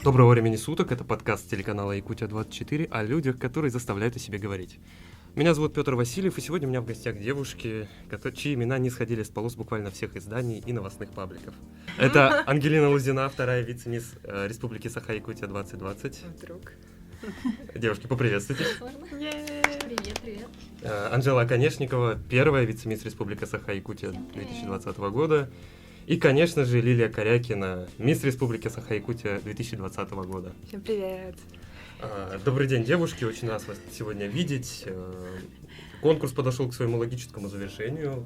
Доброго времени суток, это подкаст телеканала Якутия-24 о людях, которые заставляют о себе говорить. Меня зовут Петр Васильев, и сегодня у меня в гостях девушки, чьи имена не сходили с полос буквально всех изданий и новостных пабликов. Это Ангелина Лузина, вторая вице-мисс Республики Саха-Якутия 2020. Вдруг. Девушки, поприветствуйтесь. Привет, привет. Анжела Оконешникова, первая вице-мисс Республики Саха-Якутия 2020 года. И, конечно же, Лилия Корякина, мисс Республики Саха-Якутия 2020 года. Всем привет. Добрый день, девушки, очень рад вас сегодня видеть. Конкурс подошел к своему логическому завершению.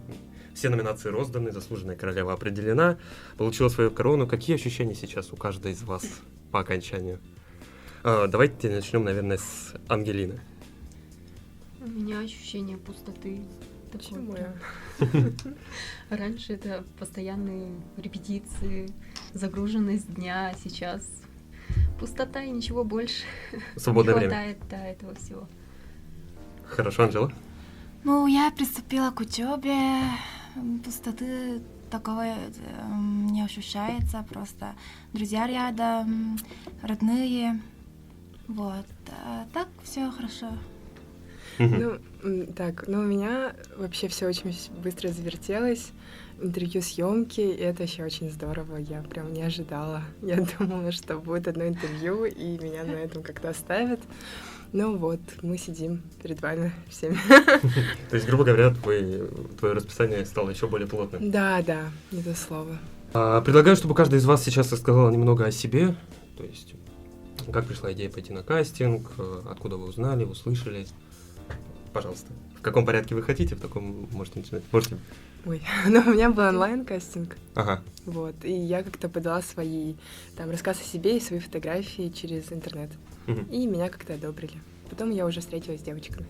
Все номинации розданы, заслуженная королева определена, получила свою корону. Какие ощущения сейчас у каждой из вас по окончанию? Давайте начнем, наверное, с Ангелины. У меня ощущение пустоты. Почему? Раньше это постоянные репетиции, загруженность дня, сейчас пустота и ничего больше. Свободное не время. хватает, да, этого всего. Хорошо, Анжела? Ну, я приступила к учебе. Пустоты такого не ощущается. Просто друзья рядом, родные. Вот. А так все хорошо. У меня вообще все очень быстро завертелось. Интервью, съемки, и это еще очень здорово. Я прям не ожидала. Я думала, что будет одно интервью, и меня на этом как-то оставят. Ну вот, мы сидим перед вами всеми. То есть, грубо говоря, твое расписание стало еще более плотным. Да, не то слово. Предлагаю, чтобы каждый из вас сейчас рассказал немного о себе. То есть, как пришла идея пойти на кастинг, откуда вы узнали, услышали. Пожалуйста. В каком порядке вы хотите, в таком можете начинать. У меня был онлайн-кастинг. Ага. Вот, и я как-то подала свои рассказ о себе и свои фотографии через интернет. И меня как-то одобрили. Потом я уже встретилась с девочками.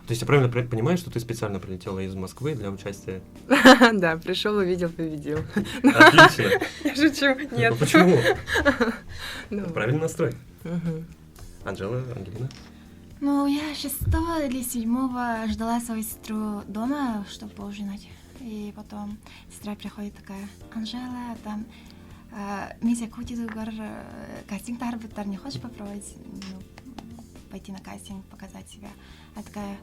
То есть я правильно понимаю, что ты специально прилетела из Москвы для участия? Да, пришел, увидел, победил. Отлично. Я шучу, нет. Ну почему? Правильный настрой. Анжела, Ангелина? Ну, я 6 или 7 ждала свою сестру дома, чтобы поужинать. И потом сестра приходит такая: Анжела, там, мисс Якутия кастинг тарбиттар, не хочешь попробовать пойти на кастинг, показать себя? Я такая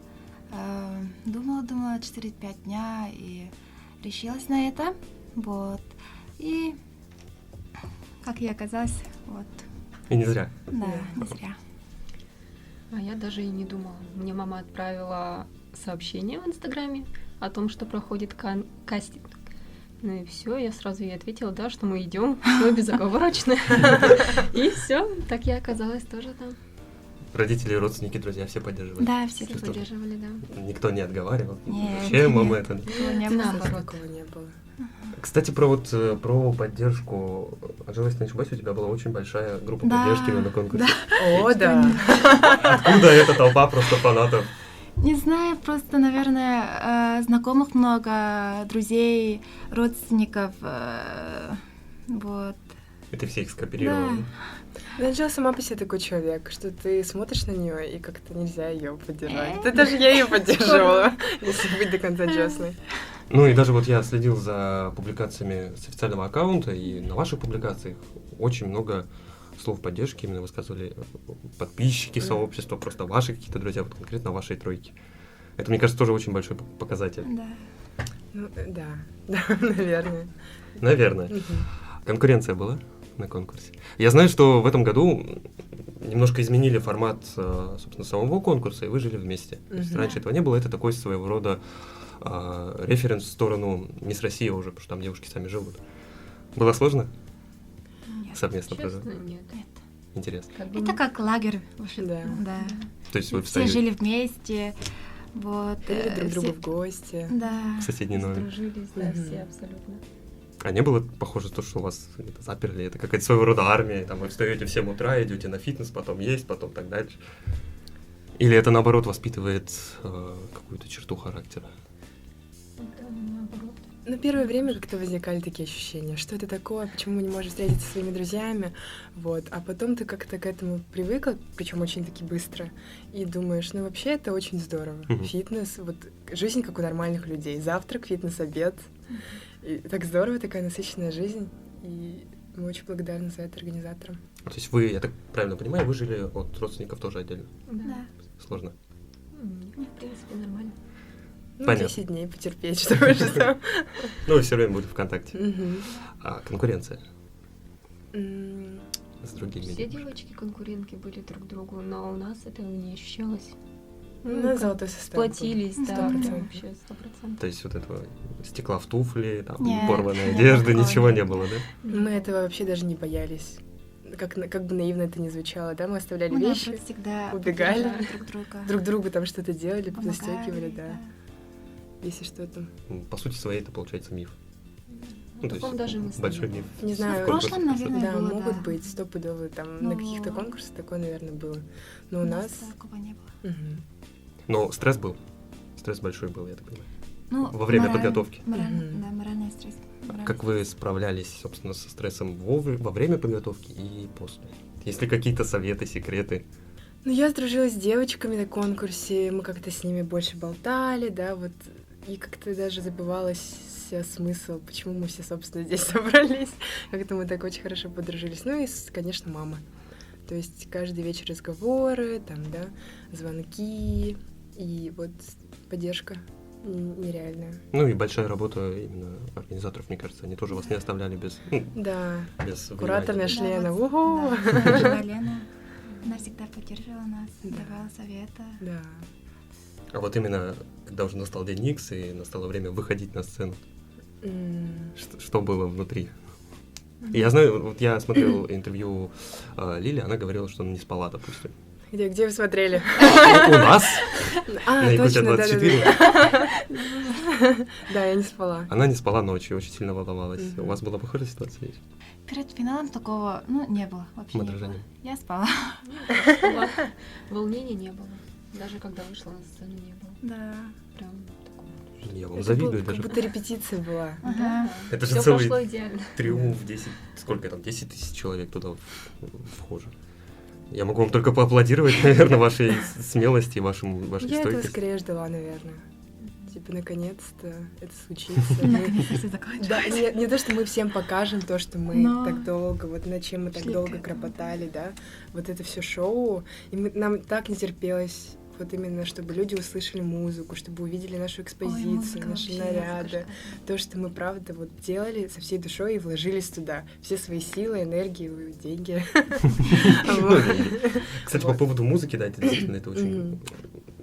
думала 4-5 дня и решилась на это. Вот. И как я оказалась, вот. И не зря. Да, не зря. А я даже и не думала. Мне мама отправила сообщение в Инстаграме о том, что проходит кастинг. Ну и все, я сразу ей ответила, да, что мы идем, все безоговорочно. И все, так я оказалась тоже там. Родители, родственники, друзья все поддерживали? Да, все поддерживали, да. Никто не отговаривал? Нет. Зачем мама это? Такого не было. Кстати, про поддержку. Анжела, если не ошибаюсь, у тебя была очень большая группа поддержки на конкурсе. О, да. Откуда эта толпа просто фанатов? Не знаю, просто, наверное, знакомых много, друзей, родственников, вот. И ты всех скооперировала? Да. Анжела сама по себе такой человек, что ты смотришь на нее и как-то нельзя ее поддержать. Да даже я ее поддерживала, если быть до конца честной. Ну и даже вот я следил за публикациями с официального аккаунта, и на ваших публикациях очень много слов поддержки именно высказывали подписчики сообщества, просто ваши какие-то друзья, вот конкретно вашей тройки. Это, мне кажется, тоже очень большой показатель. Да. Ну, да, наверное. Наверное. Конкуренция была на конкурсе. Я знаю, что в этом году немножко изменили формат, собственно, самого конкурса, и вы жили вместе. То есть раньше этого не было, это такой своего рода референс в сторону Мисс Россия уже, потому что там девушки сами живут. Было сложно? Нет. Совместно Честно, проживать? нет. Интересно. Это как лагерь. Да. То есть вы Все жили вместе. Вот. Ходили друг к другу в гости. Да. в соседний номер. Сдружились, да, все абсолютно. А не было похоже то, что вас где-то заперли? Это какая-то своего рода армия, там вы встаете в 7 утра, идете на фитнес, потом есть, потом так дальше. Или это, наоборот, воспитывает какую-то черту характера? Да, наоборот. Ну, первое время как-то возникали такие ощущения, что это такое, почему мы не можем встретиться со своими друзьями, вот. А потом ты как-то к этому привыкла, причем очень таки быстро, и думаешь, ну, вообще это очень здорово. Фитнес, вот, жизнь как у нормальных людей. Завтрак, фитнес, обед. И так здорово, такая насыщенная жизнь. И мы очень благодарны за это организаторам. То есть вы, я так правильно понимаю, вы жили от родственников тоже отдельно? Да. Сложно? В принципе, нормально. Ну, Понятно. 10 дней потерпеть, что же там. Ну, вы все время были ВКонтакте. Мгм. А конкуренция М, с другими? Все девочки-конкурентки были друг другу, но у нас этого не ощущалось. У нас как золотой состав был. Сплотились, да, 100%. прям вообще 100%. То есть вот этого стекла в туфли, там, Нет, порванной нет, одежды, такого ничего нет. не было, да? Мы этого вообще даже не боялись. Как бы наивно это ни звучало, да, мы оставляли Мы, вещи, наоборот, всегда убегали. поддерживали друг друга. друг другу там что-то делали, Помогали, застегивали, да, если что-то. По сути своей это получается миф. Ну, таком даже мы с большой ними миф. Не знаю, в прошлом, наверное, Да, было, могут да. быть стопудово, там Но- на каких-то конкурсах такое, наверное, было. Но у нас... такого не было. Мгм. Но стресс был. Стресс большой был, я так понимаю. Ну, Во время мораль- подготовки. Мгм. Да, моральный стресс. Моральный Как вы стресс. справлялись, собственно, со стрессом во время подготовки и после? Есть ли какие-то советы, секреты? Ну, я сдружилась с девочками на конкурсе, мы как-то с ними больше болтали, да, вот, и как-то даже забывалась смысл, почему мы все, собственно, здесь собрались. Как-то мы так очень хорошо подружились. Ну и, конечно, мама. То есть каждый вечер разговоры, там, да, звонки, и вот поддержка нереальная. Ну и большая работа именно организаторов, мне кажется, они тоже вас не оставляли без, Да, без куратор внимания. наш Лена, вот, угу. да, наша Лена, она всегда поддерживала нас, Да. давала советы. Да. А вот именно, когда уже настал день Икс и настало время выходить на сцену, что было внутри? И я знаю, вот я смотрел интервью Лили, она говорила, что она не спала, допустим. Где вы смотрели? У нас А, на Якутия точно, 24 да, я не спала. она не спала ночью, очень сильно волновалась. Мгм. У вас была похожая ситуация? Перед финалом такого, не было, вообще не было. Мадражания. Я спала. Волнения не было. Даже когда вышла на сцену, не было. Да. Прям такого. Я вам Это завидую как даже. будто репетиция была. Ага. Это же Все целый пошло идеально. триумф, 10, сколько там, 10 тысяч человек туда вхожи. Я могу вам только поаплодировать, наверное, вашей смелости и вашей Я этого стойкости. скорее ждала, наверное. Типа, наконец-то это случится. Мы- Наконец-то все закончилось. Да, не то, что мы всем покажем то, что мы Но- так долго, вот над чем мы так Шли к долго этому, кропотали, да, вот это все шоу, и нам так не терпелось, вот именно, чтобы люди услышали музыку, чтобы увидели нашу Ой, экспозицию, музыка наши вообще наряды, шикарная. то, что мы, правда, вот делали со всей душой и вложились туда, все свои силы, энергию, деньги. Вот. Кстати, по Вот. поводу музыки, да, это действительно это очень Мгм.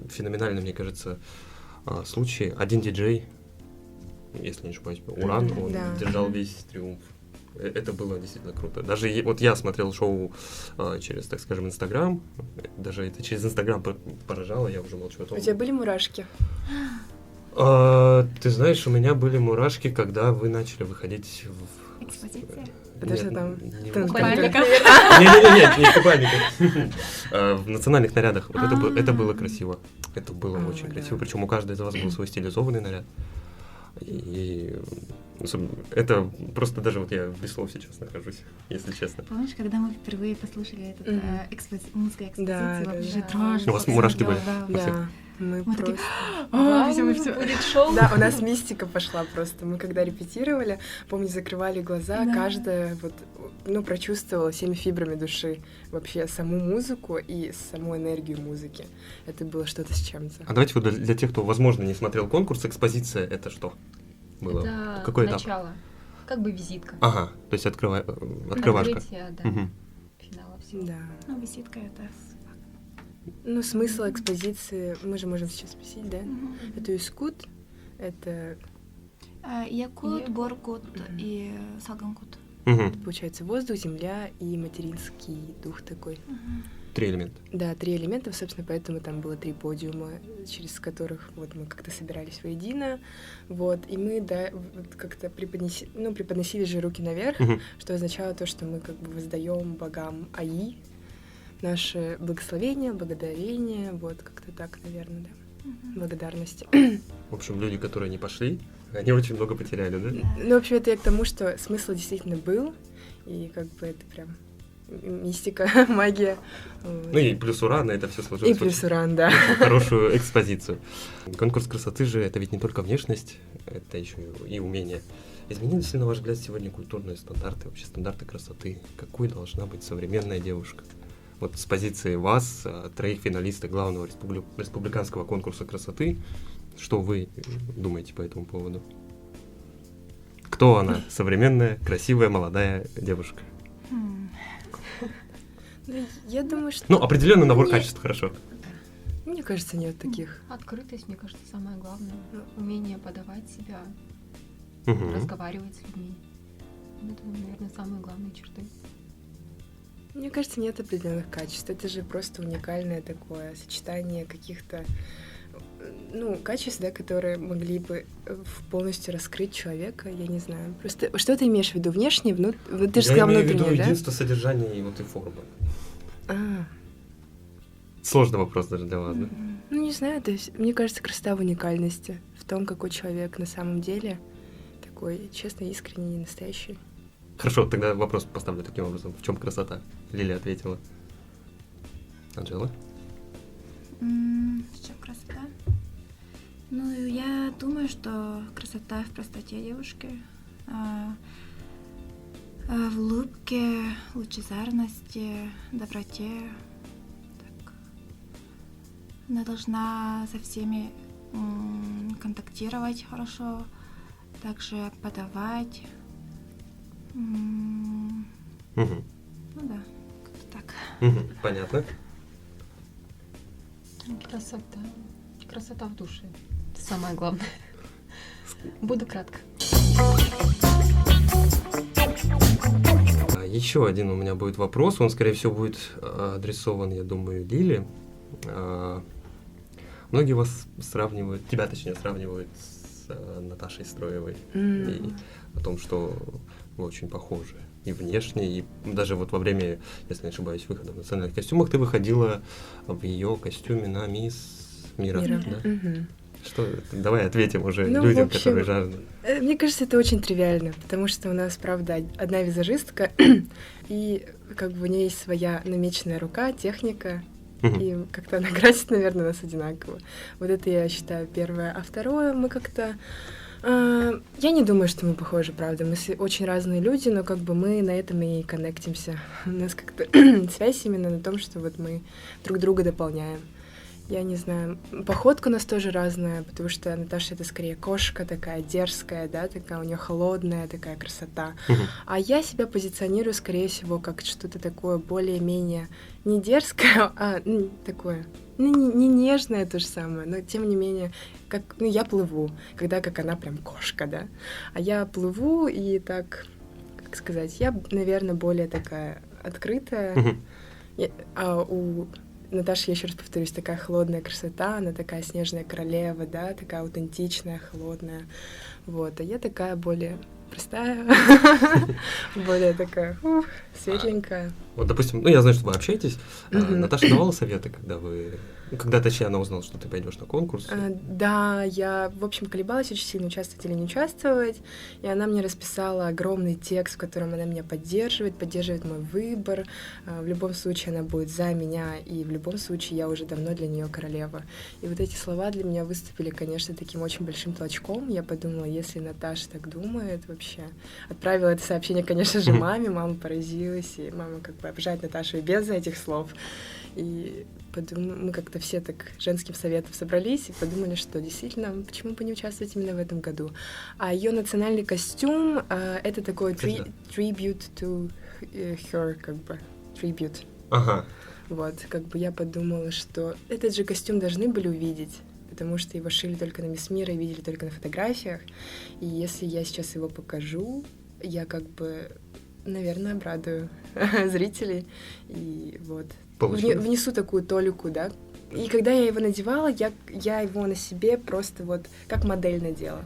феноменально, мне кажется, случай. Один диджей, если не ошибаюсь, Уран, он Да. держал весь триумф. Это было действительно круто. Даже вот я смотрел шоу через, так скажем, Инстаграм. Даже это через Инстаграм поражало, я уже молчу о том. У тебя были мурашки? Ты знаешь, у меня были мурашки, когда вы начали выходить в... Экспозиция? Потому что там не в тын- Купальниках. Не в купальниках. В национальных нарядах. Вот это было красиво. Это было А, очень да. красиво. Причем у каждой из вас был свой стилизованный наряд. И это просто даже вот я без слов сейчас нахожусь, если честно. Помнишь, когда мы впервые послушали эту Мгм. музыку экспозиции, Да, вообще да. дрожь. У вас мурашки были? Да. Да, мы Мы такие, просто... всё, мы всё. Будет шоу. Да, у нас мистика пошла просто. Мы когда репетировали, помню, закрывали глаза, Да. каждая вот, прочувствовала всеми фибрами души вообще саму музыку и саму энергию музыки. Это было что-то с чем-то. А давайте вот для тех, кто, возможно, не смотрел конкурс, экспозиция — это что было? Это Какой этап? начало. Как бы визитка. Ага, то есть открывашка. Открытие, да. Мгм. Финала всего. Да. Ну, визитка это... Ну, смысл экспозиции мы же можем сейчас спросить, да? Мгм. Это искут, это, Якут, Якут. Боркут Мгм. и Салганкут. Мгм. получается, воздух, земля и материнский дух такой. Мгм. 3 элемента. Да, 3 элемента, собственно, поэтому там было 3 подиума, через которых вот мы как-то собирались воедино, вот, и мы, да, вот как-то преподносили же руки наверх, Мгм. что означало то, что мы как бы воздаем богам Аи наше благословение, благодарение, вот, как-то так, наверное, да, Мгм. благодарность. В общем, люди, которые не пошли, они очень много потеряли, да? Ну, в общем, это я к тому, что смысл действительно был, и как бы это прям мистика, магия. Вот. Ну и плюс Уран, это все сложилось. И плюс Уран, да. Очень хорошую экспозицию. Конкурс красоты же это ведь не только внешность, это еще и умение. Изменились ли, на ваш взгляд, сегодня культурные стандарты, вообще стандарты красоты? Какой должна быть современная девушка? Вот с позиции вас, 3 финалистов главного республиканского конкурса красоты, что вы думаете по этому поводу? Кто она? Современная, красивая, молодая девушка? Ну, я думаю, что... Ну, определенный набор качеств, хорошо. Мне кажется, нет таких. Открытость, мне кажется, самое главное. Умение подавать себя, Мгм. разговаривать с людьми. Это, наверное, самые главные черты. Мне кажется, нет определенных качеств. Это же просто уникальное такое сочетание каких-то, качеств, да, которые могли бы полностью раскрыть человека, я не знаю. Просто что ты имеешь в виду? Внешне? Вот ты же Я сказал имею в виду внутреннее, да? единство содержания и вот и формы. А, Сложный вопрос даже для вас, да? ну, не знаю, то есть, мне кажется, красота в уникальности, в том, какой человек на самом деле, такой честный, искренний, настоящий. Хорошо, тогда вопрос поставлю таким образом. В чем красота? Лилия ответила. Анжела? В чем красота? Ну, я думаю, что красота в простоте девушки, в улыбке, лучезарности, доброте. Так. Она должна со всеми контактировать хорошо, также подавать. Мгм. Ну да, как-то так. Мгм. Понятно. Красота. Красота в душе. Это самое главное. Буду кратко. Еще один у меня будет вопрос. Он, скорее всего, будет адресован, я думаю, Лиле. Многие вас сравнивают, тебя точнее сравнивают с Наташей Строевой. И о том, что вы очень похожи и внешне, и даже вот во время, если не ошибаюсь, выхода в национальных костюмах, ты выходила в ее костюме на Мисс Мира. Да? Мгм. Что? Давай ответим уже Ну, людям, в общем, которые жаждут. Мне кажется, это очень тривиально, потому что у нас, правда, одна визажистка, и как бы у нее есть своя намеченная рука, техника, Мгм. и как-то она красит, наверное, нас одинаково. Вот это я считаю первое. А второе, мы как-то... Я не думаю, что мы похожи, правда. Мы очень разные люди, но как бы мы на этом и коннектимся. У нас как-то связь именно на том, что вот мы друг друга дополняем. Я не знаю, походка у нас тоже разная, потому что Наташа это скорее кошка такая дерзкая, да, такая у нее холодная такая красота. Мгм. А я себя позиционирую, скорее всего, как что-то такое более-менее не дерзкое, а такое, не нежное то же самое, но тем не менее, как, я плыву, когда как она прям кошка, да. А я плыву и так, как сказать, я, наверное, более такая открытая, Мгм. а у Наташа, я еще раз повторюсь, такая холодная красота, она такая снежная королева, да, такая аутентичная, холодная. Вот, а я такая более простая, более такая светленькая. Вот, допустим, я знаю, что вы общаетесь. Мгм. Наташа давала советы, когда, точнее, она узнала, что ты пойдешь на конкурс? Да, я, в общем, колебалась очень сильно, участвовать или не участвовать, и она мне расписала огромный текст, в котором она меня поддерживает мой выбор. В любом случае она будет за меня, и в любом случае я уже давно для нее королева. И вот эти слова для меня выступили, конечно, таким очень большим толчком. Я подумала, если Наташа так думает вообще. Отправила это сообщение, конечно же, маме, мама поразилась, и мама как бы обожает Наташу и без этих слов. И мы как-то все так женским советом собрались и подумали, что действительно, почему бы не участвовать именно в этом году. А ее национальный костюм это такой tribute to her, как бы, tribute. Ага. Вот, как бы я подумала, что этот же костюм должны были увидеть, потому что его шили только на Мисс Мира и видели только на фотографиях. И если я сейчас его покажу, я как бы, наверное, обрадую зрителей. И вот. Внесу такую толику, да. И когда я его надевала, я его на себе просто вот как модель надела.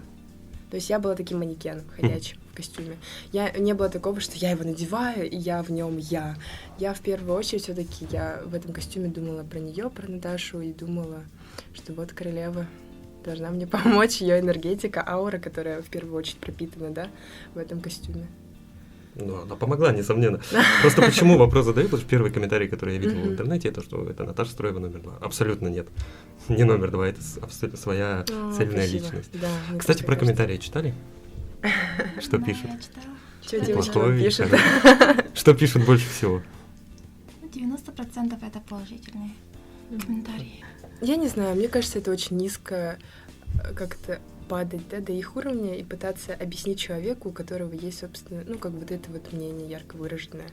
То есть я была таким манекеном ходячим в костюме. Не было такого, что я его надеваю, и я в нем я. Я в первую очередь все-таки я в этом костюме думала про нее, про Наташу, и думала, что вот королева должна мне помочь, ее энергетика, аура, которая в первую очередь пропитана, да, в этом костюме. Ну, она помогла, несомненно. Просто почему вопрос задаю, потому что первый комментарий, который я видел в интернете, это что это Наташа Строева номер 2. Абсолютно нет. Не номер 2, это абсолютно своя цельная спасибо. личность. Да, мне Кстати, так про и комментарии читали? Что Да, пишут? я читала. Что девочки Плохое, вам пишут? хорошее. Что пишут больше всего? 90% это положительные комментарии. Я не знаю, мне кажется, это очень низко как-то падать, да, до их уровня и пытаться объяснить человеку, у которого есть, собственно, ну, как вот это вот мнение ярко выраженное.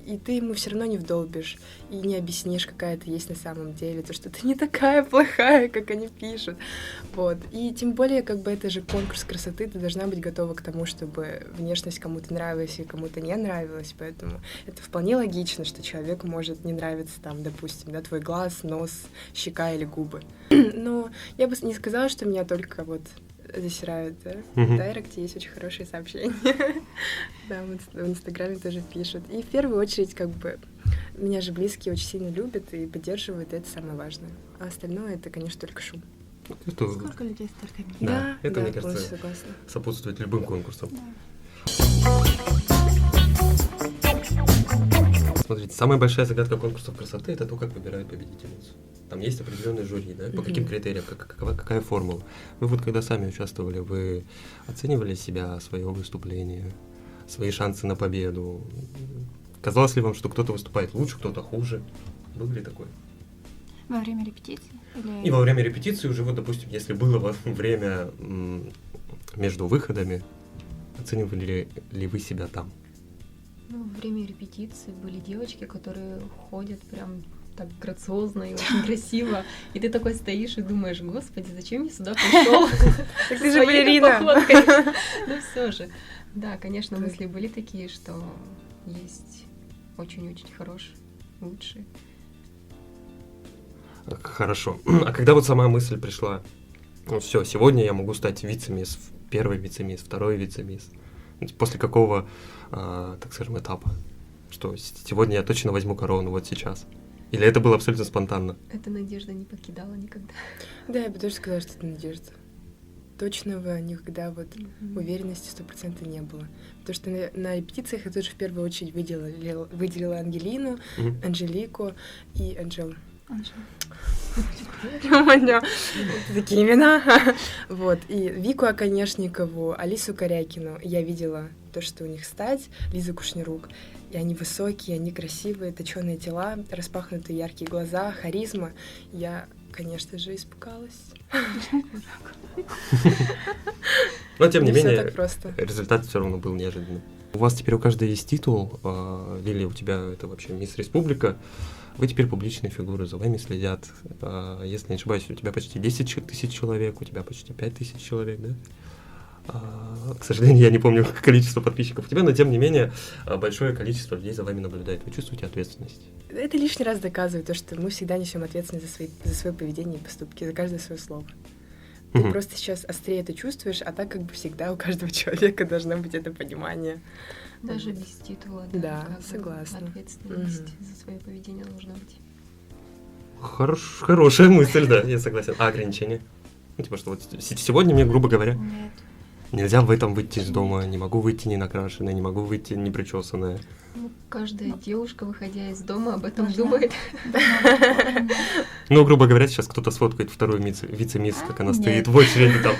И ты ему все равно не вдолбишь и не объяснишь, какая ты есть на самом деле, то, что ты не такая плохая, как они пишут. Вот. И тем более, как бы это же конкурс красоты, ты должна быть готова к тому, чтобы внешность кому-то нравилась и кому-то не нравилась, поэтому это вполне логично, что человеку может не нравиться, там, допустим, да, твой глаз, нос, щека или губы. Но я бы не сказала, что меня только вот засирают, да? В Дайректе есть очень хорошие сообщения. Да, в Инстаграме тоже пишут. И в первую очередь, как бы, меня же близкие очень сильно любят и поддерживают, и это самое важное. А остальное — это, конечно, только шум. Это, Сколько людей, столько людей. да, это, мне полностью кажется, согласна. сопутствует любым конкурсам. Смотрите, самая большая загадка конкурсов красоты — это то, как выбирают победительницу. Там есть определенный жюри, да? По каким критериям, какая формула. Вы вот когда сами участвовали, вы оценивали себя, свое выступление, свои шансы на победу? Казалось ли вам, что кто-то выступает лучше, кто-то хуже? Было ли такое? Во время репетиции? И во время репетиции уже, вот, допустим, если было время между выходами, оценивали ли вы себя там? Ну, во время репетиции были девочки, которые ходят прям так грациозно и очень красиво. И ты такой стоишь и думаешь: господи, зачем я сюда пришел? Так ты же балерина! Ну все же. Да, конечно, мысли были такие, что есть очень-очень хорошие, лучшие. Хорошо. А когда вот сама мысль пришла, ну все, сегодня я могу стать вице-мисс, первый вице-мисс, второй вице-мисс. После какого, так скажем, этапа? Что сегодня я точно возьму корону вот сейчас? Или это было абсолютно спонтанно? Эта надежда не покидала никогда. Да, я бы тоже сказала, что это надежда. Точного никогда вот уверенности 100% не было. Потому что на репетициях я тоже в первую очередь выделила Ангелину, Анжелику и Анжелу. Такие имена. Вот. И Вику Оконешникову, Алису Корякину. Я видела то, что у них стать, Лиза Кушнирук. И они высокие, они красивые, точёные тела, распахнутые яркие глаза, харизма. Я, конечно же, испугалась. Но, тем не всё менее, так просто. результат все равно был неожиданным. У вас теперь у каждой есть титул. Вилли, у тебя это вообще мисс Республика. Вы теперь публичные фигуры, за вами следят. Если не ошибаюсь, у тебя почти 10 тысяч человек, у тебя почти 5 тысяч человек, да? К сожалению, я не помню количество подписчиков у тебя, но тем не менее большое количество людей за вами наблюдает. Вы чувствуете ответственность? Это лишний раз доказывает то, что мы всегда несем ответственность за свое поведение и поступки, за каждое свое слово. Ты просто сейчас острее это чувствуешь, а так как бы всегда у каждого человека должно быть это понимание. Даже без титула, Да, как бы согласна. ответственность за свое поведение должна быть. Хорошая мысль, да, я согласен. А ограничения? Ну, типа, что вот сегодня мне, грубо говоря, Нет. нельзя в этом выйти из дома, не могу выйти не накрашенная, не могу выйти не причесанная. Ну, каждая девушка, выходя из дома, об этом Должна. думает. Ну, грубо говоря, сейчас кто-то сфоткает вторую вице-мисс, как она Нет. стоит в очереди там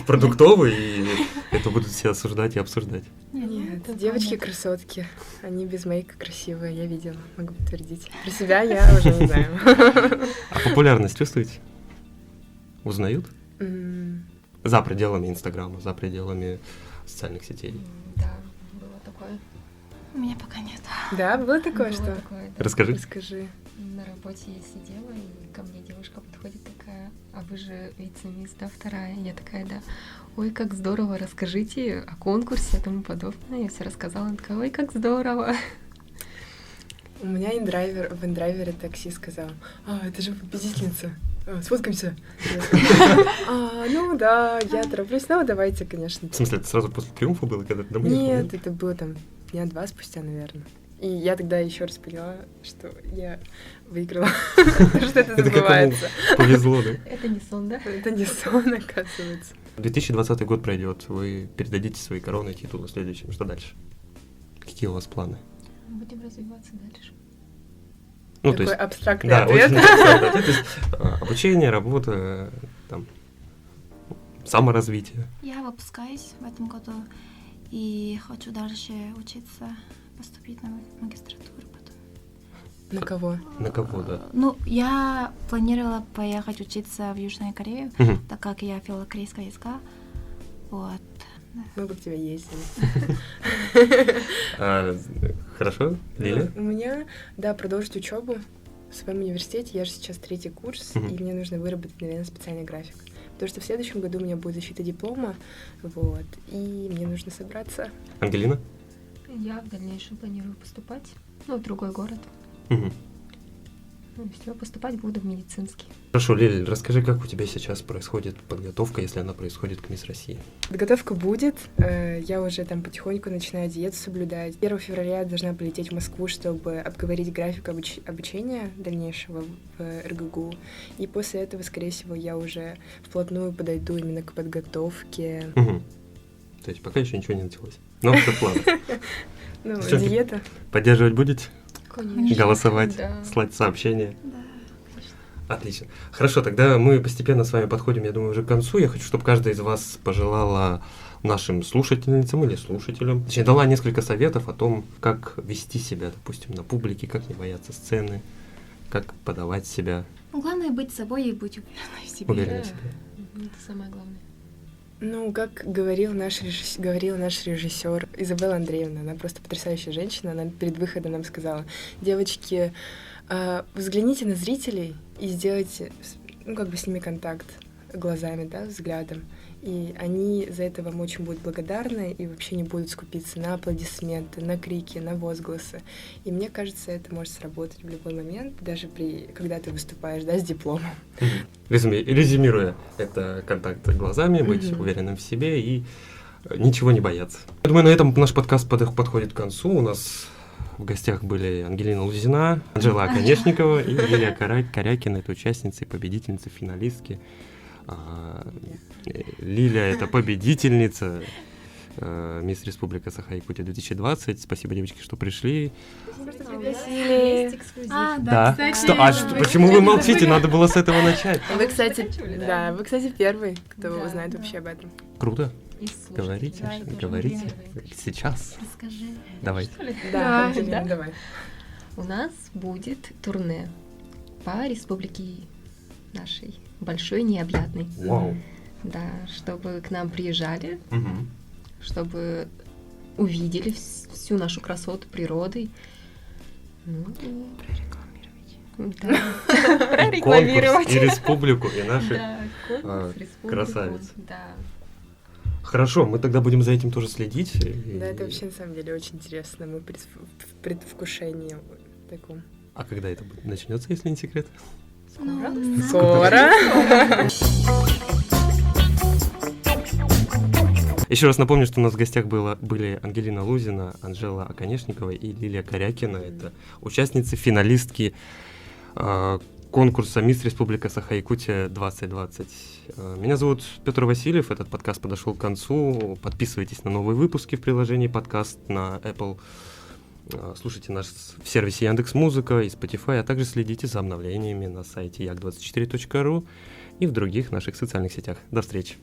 в продуктовый, и это будут все осуждать и обсуждать. Нет, это девочки-красотки, они без мейка красивые, я видела, могу подтвердить. Про себя я уже не знаю. А популярность чувствуете? Узнают? М, За пределами Инстаграма, за пределами социальных сетей. Да, было такое. У меня пока нет. Да, было такое, Было что? такое, да. Расскажи. Расскажи. На работе я сидела, и ко мне девушка подходит такая: а вы же вице-мисс, да, вторая? Я такая: да. Ой, как здорово, расскажите о конкурсе и тому подобное. Я все рассказала, она такая: ой, как здорово. У меня в индрайвере такси сказал: это же победительница, сфоткаемся. Я сказала: ну да, я тороплюсь, ну давайте, конечно. В смысле, это сразу после триумфа было, когда ты домой Нет, ехал? это было там дня 2 спустя, наверное. И я тогда еще раз поняла, что я выиграла, что это Это как ему забывается. повезло, да? Это не сон, да? Это не сон, оказывается. 2020 год пройдет, вы передадите свои короны и титулы следующим. Что дальше? какие у вас планы? Будем развиваться дальше. Ну, Такой то есть, абстрактный да, ответ. очень абстрактный ответ. То есть, обучение, работа, там, саморазвитие. Я выпускаюсь в этом году и хочу дальше учиться, поступить на магистратуру потом. На кого? На кого, да? Ну, я планировала поехать учиться в Южную Корею, Мгм. так как я филокорейского языка. Вот. Мы бы к тебе ездили. Хорошо, Лиля? У меня, да, продолжить учебу в своем университете. Я же сейчас 3-й курс, Мгм. и мне нужно выработать, наверное, специальный график. Потому что в следующем году у меня будет защита диплома, вот, и мне нужно собраться. Ангелина? Я в дальнейшем планирую поступать, в другой город. Мгм. Все, поступать буду в медицинский. Хорошо, Лиль, расскажи, как у тебя сейчас происходит подготовка, если она происходит к Мисс России? Подготовка будет. Я уже там потихоньку начинаю диету соблюдать. 1 февраля я должна полететь в Москву, чтобы обговорить график обучения дальнейшего в РГГУ. И после этого, скорее всего, я уже вплотную подойду именно к подготовке. Мгм. То есть пока еще ничего не началось. Но это план. Ну, Девчонки, диета. Поддерживать будете? Конечно. Голосовать, Да. слать сообщения? Да. Отлично. Хорошо, тогда мы постепенно с вами подходим, я думаю, уже к концу. Я хочу, чтобы каждая из вас пожелала нашим слушательницам или слушателям, точнее, дала несколько советов о том, как вести себя, допустим, на публике, как не бояться сцены, как подавать себя. Ну, главное быть собой и быть уверенной в себе. Уверенной в Да. себе. Это самое главное. Ну, как говорил наш режиссер Изабелла Андреевна, она просто потрясающая женщина, она перед выходом нам сказала: девочки, взгляните на зрителей и сделайте, с ними контакт глазами, да, взглядом. И они за это вам очень будут благодарны и вообще не будут скупиться на аплодисменты, на крики, на возгласы. И мне кажется, это может сработать в любой момент, даже когда ты выступаешь, да, с дипломом. Резюмируя, это контакт глазами, быть Мгм. уверенным в себе и ничего не бояться. Я думаю, на этом наш подкаст подходит к концу. У нас в гостях были Ангелина Лузина, Анжела Оконешникова и Лилия Корякина, это участница и победительница, финалистки. Лиля — это победительница Мисс Республика Саха-Якутия 2020. Спасибо, девочки, что пришли. Есть эксклюзив. Да, кстати. Почему вы молчите? Надо было с этого начать. Вы, кстати, Заканчивали, да? да, вы, кстати, первый, кто Да, узнает да. вообще об этом. Круто. Из слушателей. Говорите, Да, я тоже говорите. уверена. Сейчас. Расскажи. Давайте. Что ли? Да, Да. Ангелина, давай. У нас будет турне по республике нашей, большой, необъятной. Вау. Да, чтобы к нам приезжали, Мгм. чтобы увидели всю нашу красоту природы. Ну, да. Прорекламировать. Конкурс и республику, и наших. Да, конкурс, республику. красавиц. Да. Хорошо, мы тогда будем за этим тоже следить. Да, это вообще на самом деле очень интересно. Мы в предвкушении таком. А когда это начнется, если не секрет? Ну, Скоро. Еще раз напомню, что у нас в гостях были Ангелина Лузина, Анжела Оконешникова и Лилия Корякина. Это участницы, финалистки конкурса «Мисс Республика Саха-Якутия 2020». Меня зовут Петр Васильев, этот подкаст подошел к концу. Подписывайтесь на новые выпуски в приложении подкаст на Apple. Слушайте нас в сервисе Яндекс.Музыка и Spotify, а также следите за обновлениями на сайте yak24.ru и в других наших социальных сетях. До встречи!